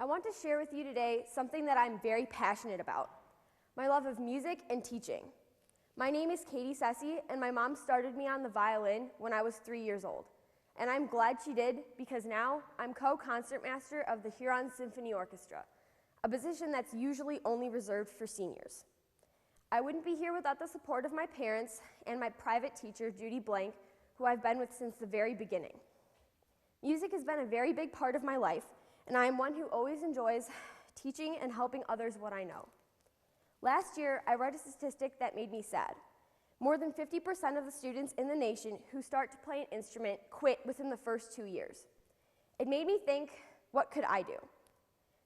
I want to share with you today something that I'm very passionate about, my love of music and teaching. My name is Sesi, and my mom started me on the violin when I was 3 years old. And I'm glad she did, because now I'm Co-Concertmaster of the Huron Symphony Orchestra, a position that's usually only reserved for seniors. I wouldn't be here without the support of my parents and my private teacher, Judy Blank, who I've been with since the very beginning. Music has been a very big part of my life, and I am one who always enjoys teaching and helping others what I know. Last year, I read a statistic that made me sad. More than 50% of the students in the nation who start to play an instrument quit within the first 2 years. It made me think, what could I do?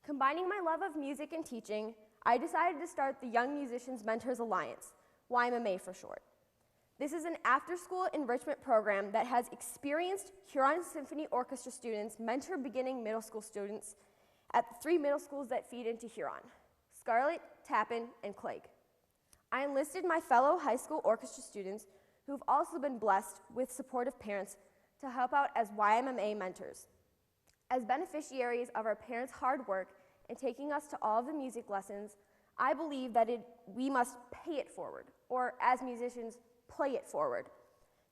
Combining my love of music and teaching, I decided to start the Young Musicians Mentors Alliance, YMMA for short. This is an after-school enrichment program that has experienced Huron Symphony Orchestra students mentor beginning middle school students at the 3 middle schools that feed into Huron: Scarlett, Tappan, and Clague. I enlisted my fellow high school orchestra students who've also been blessed with supportive parents to help out as YMMA mentors. As beneficiaries of our parents' hard work in taking us to all of the music lessons, I believe that we must pay it forward, or as musicians, play it forward,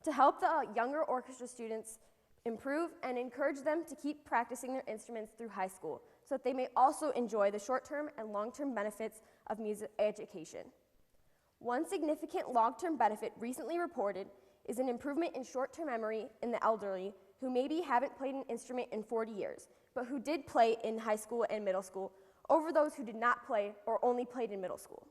to help the younger orchestra students improve and encourage them to keep practicing their instruments through high school so that they may also enjoy the short-term and long-term benefits of music education. One significant long-term benefit recently reported is an improvement in short-term memory in the elderly who maybe haven't played an instrument in 40 years, but who did play in high school and middle school over those who did not play or only played in middle school.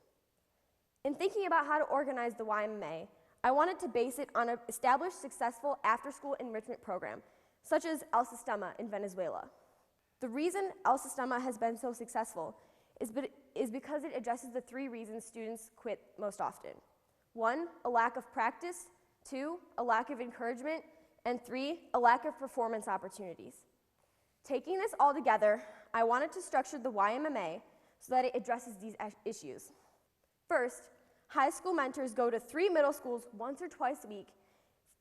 In thinking about how to organize the YMMA, I wanted to base it on an established successful after-school enrichment program, such as El Sistema in Venezuela. The reason El Sistema has been so successful is because it addresses the 3 reasons students quit most often. 1, a lack of practice; 2, a lack of encouragement; and 3, a lack of performance opportunities. Taking this all together, I wanted to structure the YMMA so that it addresses these issues. First, high school mentors go to 3 middle schools once or twice a week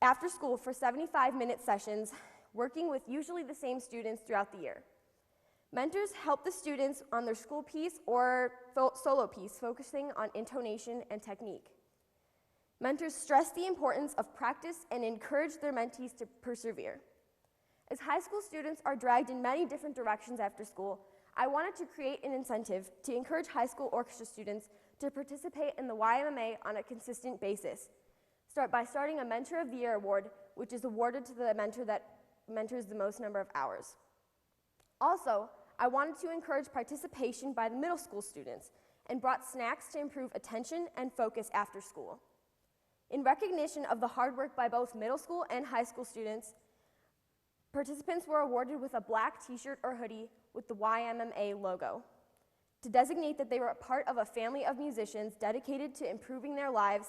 after school for 75-minute sessions, working with usually the same students throughout the year. Mentors help the students on their school piece or solo piece, focusing on intonation and technique. Mentors stress the importance of practice and encourage their mentees to persevere. As high school students are dragged in many different directions after school, I wanted to create an incentive to encourage high school orchestra students to participate in the YMMA on a consistent basis. By starting a Mentor of the Year award, which is awarded to the mentor that mentors the most number of hours. Also, I wanted to encourage participation by the middle school students and brought snacks to improve attention and focus after school. In recognition of the hard work by both middle school and high school students, participants were awarded with a black t-shirt or hoodie with the YMMA logo to designate that they were a part of a family of musicians dedicated to improving their lives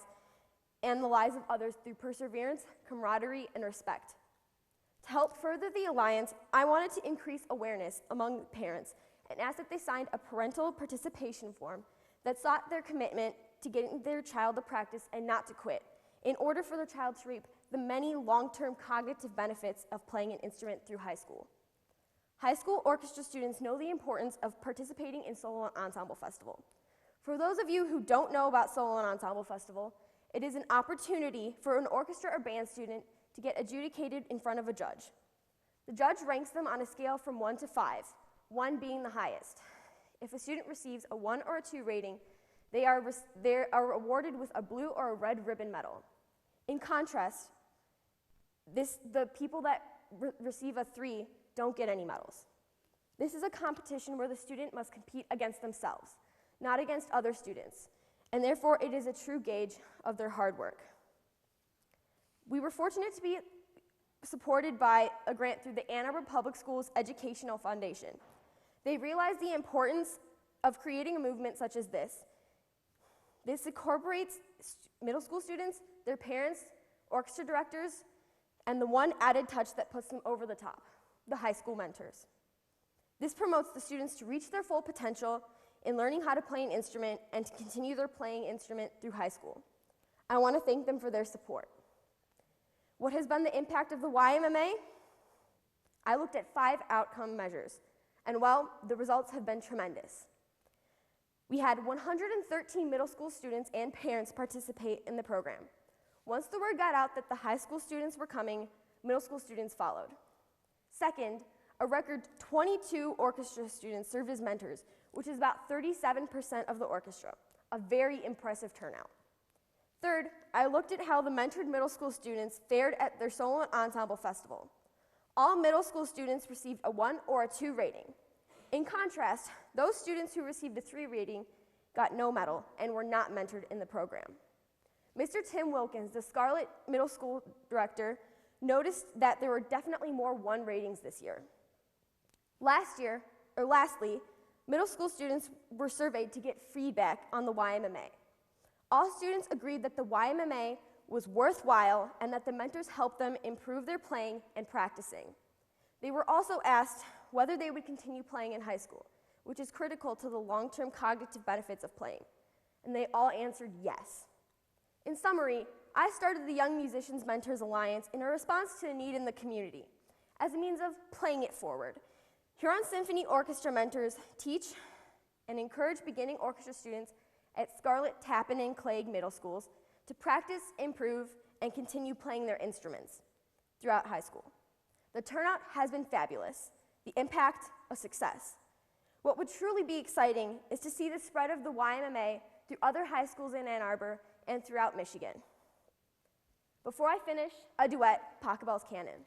and the lives of others through perseverance, camaraderie, and respect. To help further the alliance, I wanted to increase awareness among parents and asked that they signed a parental participation form that sought their commitment to getting their child to practice and not to quit, in order for their child to reap the many long-term cognitive benefits of playing an instrument through high school. High school orchestra students know the importance of participating in Solo and Ensemble Festival. For those of you who don't know about Solo and Ensemble Festival, it is an opportunity for an orchestra or band student to get adjudicated in front of a judge. The judge ranks them on a scale from 1 to 5, 1 being the highest. If a student receives a 1 or a 2 rating, they are awarded with a blue or a red ribbon medal. In contrast, the people that receive a 3 don't get any medals. This is a competition where the student must compete against themselves, not against other students, and therefore it is a true gauge of their hard work. We were fortunate to be supported by a grant through the AnnArbor Public Schools Educational Foundation. They realized the importance of creating a movement such as this. This incorporates middle school students, their parents, orchestra directors, and the one added touch that puts them over the top: the high school mentors. This promotes the students to reach their full potential in learning how to play an instrument and to continue their playing instrument through high school. I want to thank them for their support. What has been the impact of the YMMA? I looked at 5 outcome measures. And well, the results have been tremendous. We had 113 middle school students and parents participate in the program. Once the word got out that the high school students were coming, middle school students followed. Second, a record 22 orchestra students served as mentors, which is about 37% of the orchestra, a very impressive turnout. Third, I looked at how the mentored middle school students fared at their solo and ensemble festival. All middle school students received a 1 or a 2 rating. In contrast, those students who received a 3 rating got no medal and were not mentored in the program. Mr. Tim Wilkins, the Scarlett Middle School director, noticed that there were definitely more 1 ratings this year. Lastly, middle school students were surveyed to get feedback on the YMMA. All students agreed that the YMMA was worthwhile and that the mentors helped them improve their playing and practicing. They were also asked whether they would continue playing in high school, which is critical to the long-term cognitive benefits of playing, and they all answered yes. In summary, I started the Young Musicians Mentors Alliance in a response to a need in the community, as a means of playing it forward. Huron Symphony Orchestra mentors teach and encourage beginning orchestra students at Scarlett, Tappan, and Clague Middle Schools to practice, improve, and continue playing their instruments throughout high school. The turnout has been fabulous, the impact a success. What would truly be exciting is to see the spread of the YMMA through other high schools in Ann Arbor and throughout Michigan. Before I finish, a duet, Pachelbel's Canon.